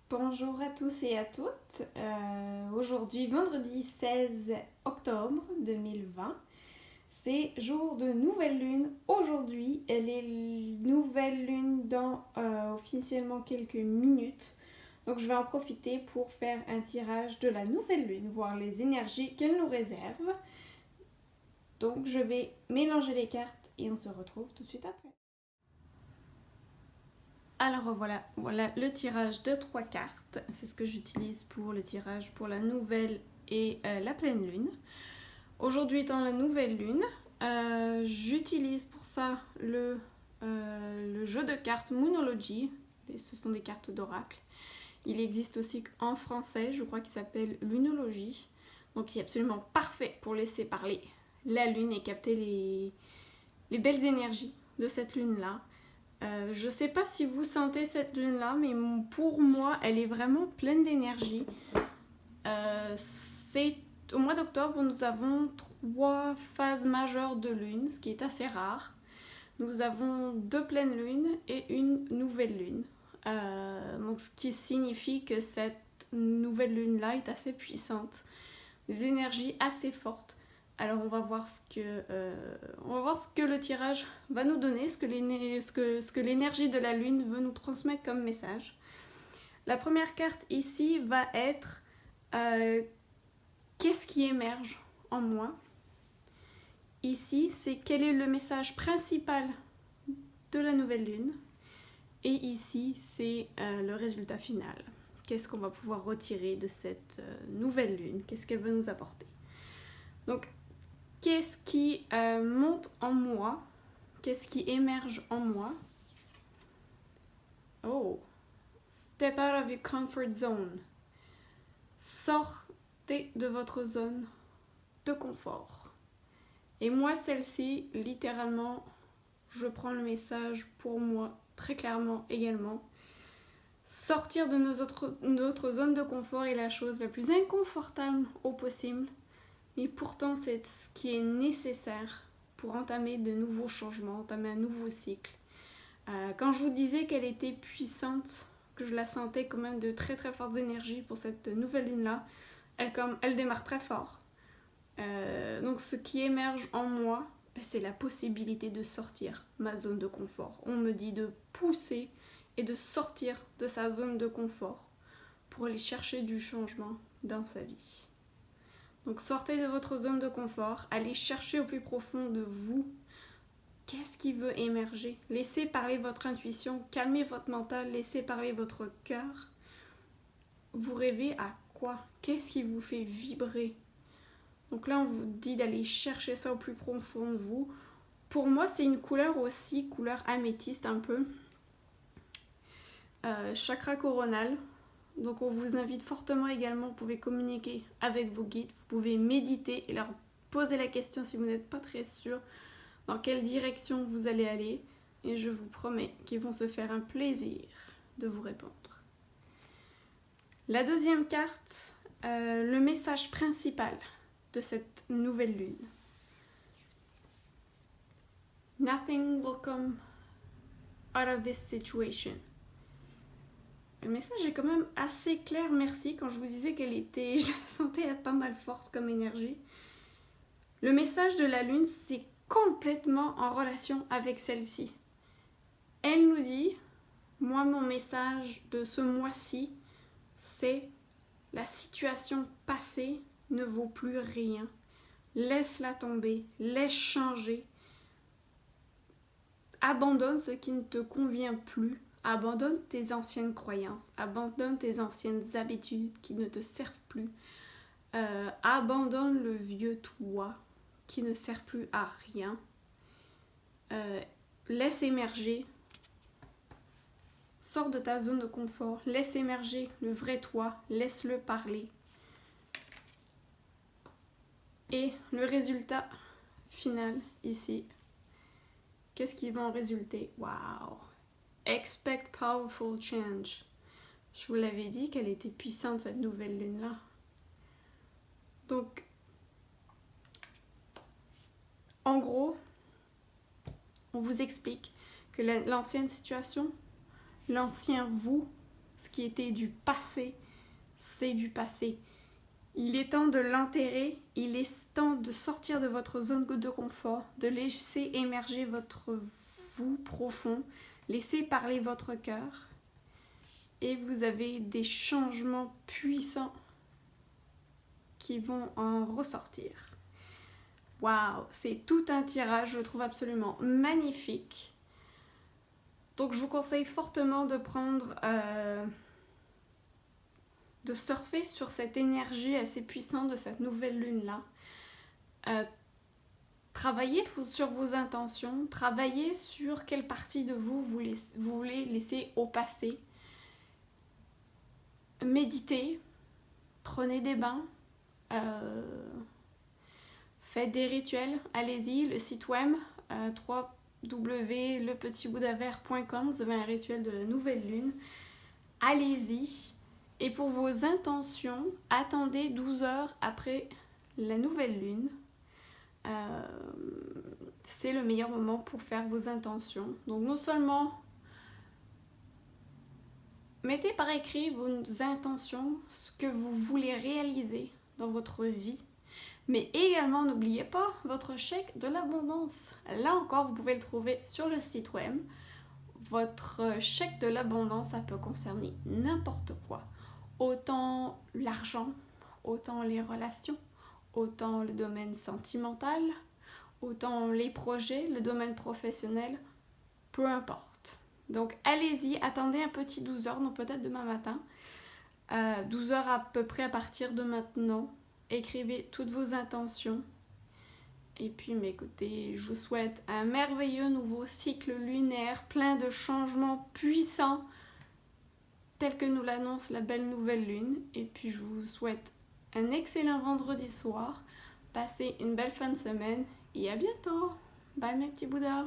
Bonjour à tous et à toutes. Aujourd'hui, vendredi 16 octobre 2020, c'est jour de nouvelle lune. Aujourd'hui, elle est nouvelle lune dans officiellement quelques minutes. Donc je vais en profiter pour faire un tirage de la nouvelle lune, voir les énergies qu'elle nous réserve. Donc je vais mélanger les cartes et on se retrouve tout de suite après. Alors voilà le tirage de 3 cartes. C'est ce que j'utilise pour le tirage pour la nouvelle et la pleine lune. Aujourd'hui étant la nouvelle lune, j'utilise pour ça le jeu de cartes Moonology. Ce sont des cartes d'oracle. Il existe aussi en français, je crois qu'il s'appelle Lunologie. Donc il est absolument parfait pour laisser parler la lune et capter les belles énergies de cette lune-là. Je ne sais pas si vous sentez cette lune-là, mais pour moi, elle est vraiment pleine d'énergie. Au mois d'octobre, nous avons 3 phases majeures de lune, ce qui est assez rare. Nous avons 2 pleines lunes et une nouvelle lune. Donc, ce qui signifie que cette nouvelle lune-là est assez puissante, des énergies assez fortes. Alors on va voir ce que le tirage va nous donner, ce que l'énergie de la lune veut nous transmettre comme message. La première carte ici va être qu'est-ce qui émerge en moi. Ici, c'est quel est le message principal de la nouvelle lune. Et ici, c'est le résultat final. Qu'est-ce qu'on va pouvoir retirer de cette nouvelle lune? Qu'est-ce qu'elle veut nous apporter? Donc, qu'est-ce qui monte en moi? Qu'est-ce qui émerge en moi? Oh, step out of your comfort zone. Sortez de votre zone de confort. Et moi, celle-ci, littéralement, je prends le message pour moi très clairement également. Sortir de notre zone de confort est la chose la plus inconfortable au possible. Mais pourtant, c'est ce qui est nécessaire pour entamer de nouveaux changements, entamer un nouveau cycle. Quand je vous disais qu'elle était puissante, que je la sentais comme même de très très fortes énergies pour cette nouvelle lune-là, elle démarre très fort. Donc ce qui émerge en moi, c'est la possibilité de sortir ma zone de confort. On me dit de pousser et de sortir de sa zone de confort pour aller chercher du changement dans sa vie. Donc sortez de votre zone de confort, allez chercher au plus profond de vous qu'est-ce qui veut émerger. Laissez parler votre intuition, calmez votre mental, laissez parler votre cœur. Vous rêvez à quoi? Qu'est-ce qui vous fait vibrer? Donc là, on vous dit d'aller chercher ça au plus profond de vous. Pour moi, c'est une couleur aussi, couleur améthyste un peu. Chakra coronal. Donc on vous invite fortement également, vous pouvez communiquer avec vos guides, vous pouvez méditer et leur poser la question si vous n'êtes pas très sûr dans quelle direction vous allez aller. Et je vous promets qu'ils vont se faire un plaisir de vous répondre. La deuxième carte, le message principal de cette nouvelle lune. Nothing will come out of this situation. Le message est quand même assez clair, merci. Quand je vous disais qu'elle était, je la sentais pas mal forte comme énergie. Le message de la lune, c'est complètement en relation avec celle-ci. Elle nous dit, moi mon message de ce mois-ci, c'est la situation passée ne vaut plus rien. Laisse-la tomber, laisse changer. Abandonne ce qui ne te convient plus. Abandonne tes anciennes croyances, abandonne tes anciennes habitudes qui ne te servent plus. Abandonne le vieux toi qui ne sert plus à rien. Laisse émerger. Sors de ta zone de confort. Laisse émerger le vrai toi. Laisse-le parler. Et le résultat final ici. Qu'est-ce qui va en résulter? Waouh! Expect powerful change. Je vous l'avais dit qu'elle était puissante cette nouvelle lune-là. Donc, en gros, on vous explique que l'ancienne situation, l'ancien vous, ce qui était du passé, c'est du passé. Il est temps de l'enterrer, il est temps de sortir de votre zone de confort, de laisser émerger votre vous profond, laisser parler votre cœur. Et vous avez des changements puissants qui vont en ressortir. Waouh, c'est tout un tirage, je le trouve absolument magnifique. Donc je vous conseille fortement de prendre, de surfer sur cette énergie assez puissante de cette nouvelle lune-là. Travaillez sur vos intentions, travaillez sur quelle partie de vous voulez laisser au passé. Méditez, prenez des bains, faites des rituels, allez-y, le site web www.lepetitboudavert.com, vous avez un rituel de la nouvelle lune, allez-y. Et pour vos intentions, attendez 12 heures après la nouvelle lune. C'est le meilleur moment pour faire vos intentions. Donc non seulement mettez par écrit vos intentions, ce que vous voulez réaliser dans votre vie, mais également n'oubliez pas votre chèque de l'abondance. Là encore, vous pouvez le trouver sur le site web. Votre chèque de l'abondance, ça peut concerner n'importe quoi. Autant l'argent, autant les relations, autant le domaine sentimental, autant les projets, le domaine professionnel, peu importe. Donc allez-y, attendez un petit 12 heures, donc peut-être demain matin. 12 heures à peu près à partir de maintenant. Écrivez toutes vos intentions. Et puis, mais écoutez, je vous souhaite un merveilleux nouveau cycle lunaire, plein de changements puissants, tel que nous l'annonce la belle nouvelle lune. Et puis, je vous souhaite un excellent vendredi soir. Passez une belle fin de semaine et à bientôt. Bye mes petits Bouddhas.